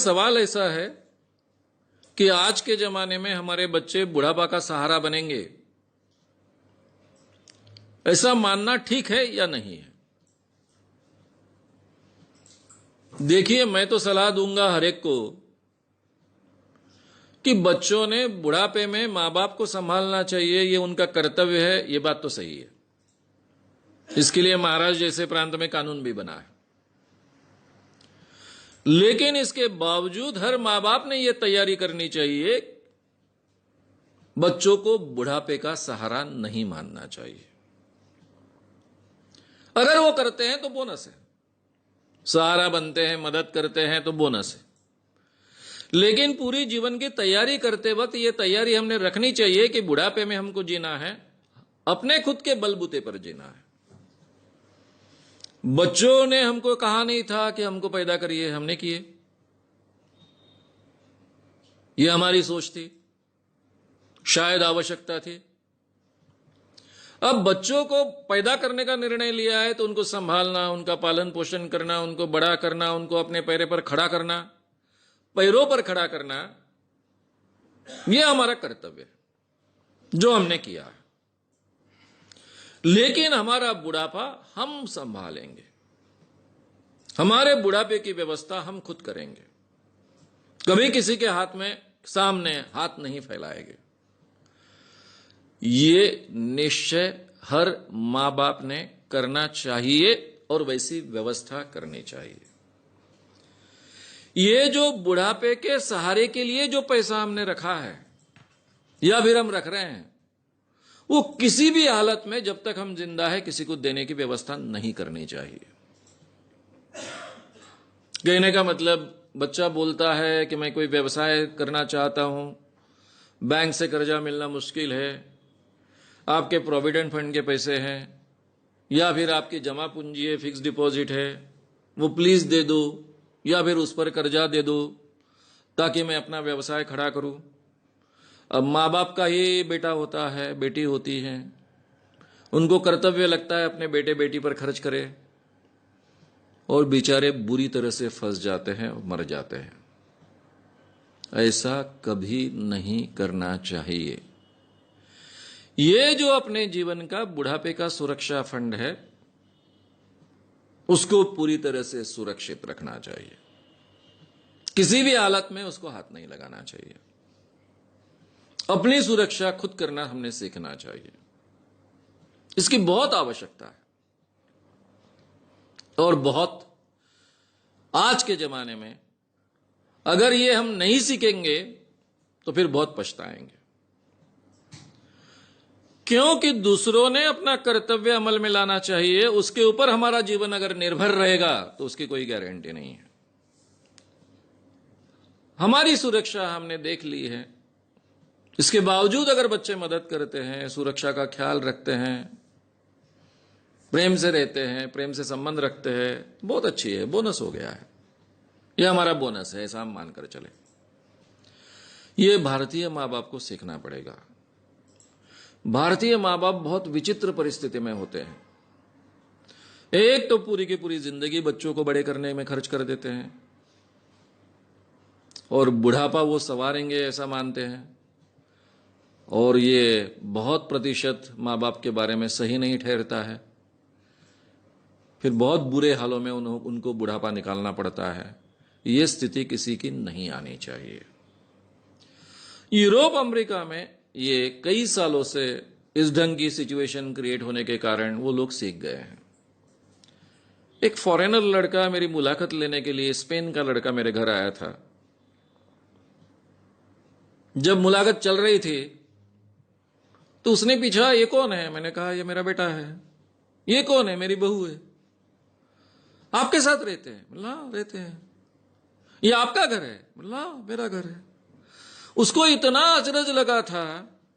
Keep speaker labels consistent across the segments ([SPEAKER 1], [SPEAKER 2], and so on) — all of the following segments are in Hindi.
[SPEAKER 1] सवाल ऐसा है कि आज के जमाने में हमारे बच्चे बुढ़ापा का सहारा बनेंगे, ऐसा मानना ठीक है या नहीं है? देखिए, मैं तो सलाह दूंगा हर एक को कि बच्चों ने बुढ़ापे में मां बाप को संभालना चाहिए, ये उनका कर्तव्य है। ये बात तो सही है। इसके लिए महाराष्ट्र जैसे प्रांत में कानून भी बना है। लेकिन इसके बावजूद हर मां बाप ने यह तैयारी करनी चाहिए, बच्चों को बुढ़ापे का सहारा नहीं मानना चाहिए। अगर वो करते हैं तो बोनस है, सहारा बनते हैं, मदद करते हैं तो बोनस है। लेकिन पूरी जीवन की तैयारी करते वक्त यह तैयारी हमने रखनी चाहिए कि बुढ़ापे में हमको जीना है, अपने खुद के बलबूते पर जीना है। बच्चों ने हमको कहा नहीं था कि हमको पैदा करिए, हमने किए। यह हमारी सोच थी, शायद आवश्यकता थी। अब बच्चों को पैदा करने का निर्णय लिया है तो उनको संभालना, उनका पालन पोषण करना, उनको बड़ा करना, उनको अपने पैरों पर खड़ा करना, यह हमारा कर्तव्य है जो हमने किया है। लेकिन हमारा बुढ़ापा हम संभालेंगे, हमारे बुढ़ापे की व्यवस्था हम खुद करेंगे। कभी किसी के हाथ में सामने हाथ नहीं फैलाएंगे। ये निश्चय हर मां बाप ने करना चाहिए और वैसी व्यवस्था करनी चाहिए। ये जो बुढ़ापे के सहारे के लिए जो पैसा हमने रखा है या फिर हम रख रहे हैं, वो किसी भी हालत में जब तक हम जिंदा है किसी को देने की व्यवस्था नहीं करनी चाहिए। कहने का मतलब, बच्चा बोलता है कि मैं कोई व्यवसाय करना चाहता हूं, बैंक से कर्जा मिलना मुश्किल है, आपके प्रोविडेंट फंड के पैसे हैं या फिर आपकी जमा पूंजी है, फिक्स डिपॉजिट है, वो प्लीज दे दो या फिर उस पर कर्जा दे दो ताकि मैं अपना व्यवसाय खड़ा करूं। अब माँ बाप का ही बेटा होता है, बेटी होती है, उनको कर्तव्य लगता है अपने बेटे बेटी पर खर्च करे, और बेचारे बुरी तरह से फंस जाते हैं और मर जाते हैं। ऐसा कभी नहीं करना चाहिए। ये जो अपने जीवन का बुढ़ापे का सुरक्षा फंड है, उसको पूरी तरह से सुरक्षित रखना चाहिए। किसी भी हालत में उसको हाथ नहीं लगाना चाहिए। अपनी सुरक्षा खुद करना हमने सीखना चाहिए। इसकी बहुत आवश्यकता है और बहुत आज के जमाने में अगर ये हम नहीं सीखेंगे तो फिर बहुत पछताएंगे, क्योंकि दूसरों ने अपना कर्तव्य अमल में लाना चाहिए, उसके ऊपर हमारा जीवन अगर निर्भर रहेगा तो उसकी कोई गारंटी नहीं है। हमारी सुरक्षा हमने देख ली है, इसके बावजूद अगर बच्चे मदद करते हैं, सुरक्षा का ख्याल रखते हैं, प्रेम से रहते हैं, प्रेम से संबंध रखते हैं, बहुत अच्छी है, बोनस हो गया है। यह हमारा बोनस है, ऐसा हम मानकर चले। यह भारतीय मां बाप को सीखना पड़ेगा। भारतीय मां बाप बहुत विचित्र परिस्थिति में होते हैं। एक तो पूरी की पूरी जिंदगी बच्चों को बड़े करने में खर्च कर देते हैं और बुढ़ापा वो संवारेंगे ऐसा मानते हैं, और ये बहुत प्रतिशत मां बाप के बारे में सही नहीं ठहरता है। फिर बहुत बुरे हालों में उनको बुढ़ापा निकालना पड़ता है। ये स्थिति किसी की नहीं आनी चाहिए। यूरोप अमेरिका में ये कई सालों से इस ढंग की सिचुएशन क्रिएट होने के कारण वो लोग सीख गए हैं। एक फॉरेनर लड़का मेरी मुलाकात लेने के लिए, स्पेन का लड़का मेरे घर आया था। जब मुलाकात चल रही थी तो उसने पूछा, ये कौन है? मैंने कहा, ये मेरा बेटा है। ये कौन है? मेरी बहू है। आपके साथ रहते हैं? बोला, रहते हैं। ये आपका घर है? बोला, मेरा घर है। उसको इतना अचरज लगा था,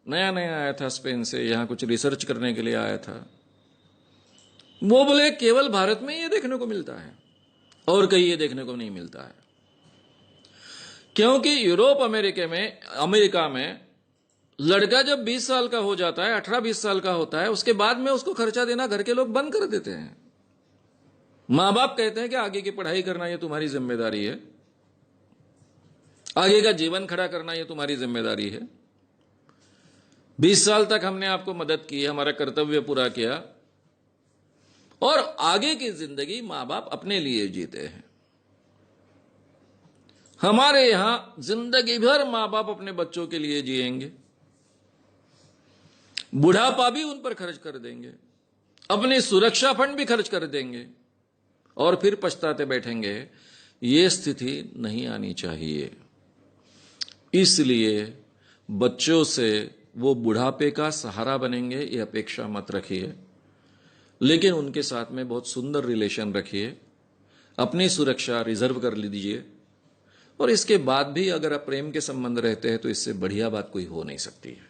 [SPEAKER 1] नया नया आया था स्पेन से, यहां कुछ रिसर्च करने के लिए आया था। वो बोले, केवल भारत में ये देखने को मिलता है और कहीं ये देखने को नहीं मिलता है। क्योंकि यूरोप अमेरिका में लड़का जब 20 साल का हो जाता है, 18-20 साल का होता है, उसके बाद में उसको खर्चा देना घर के लोग बंद कर देते हैं। मां बाप कहते हैं कि आगे की पढ़ाई करना ये तुम्हारी जिम्मेदारी है, आगे का जीवन खड़ा करना ये तुम्हारी जिम्मेदारी है। 20 साल तक हमने आपको मदद की, हमारा कर्तव्य पूरा किया, और आगे की जिंदगी मां बाप अपने लिए जीते हैं। हमारे यहां जिंदगी भर मां बाप अपने बच्चों के लिए जिएंगे, बुढ़ापा भी उन पर खर्च कर देंगे, अपनी सुरक्षा फंड भी खर्च कर देंगे, और फिर पछताते बैठेंगे। ये स्थिति नहीं आनी चाहिए। इसलिए बच्चों से वो बुढ़ापे का सहारा बनेंगे ये अपेक्षा मत रखिए, लेकिन उनके साथ में बहुत सुंदर रिलेशन रखिए, अपनी सुरक्षा रिजर्व कर लीजिए, और इसके बाद भी अगर आप प्रेम के संबंध रहते हैं तो इससे बढ़िया बात कोई हो नहीं सकती है।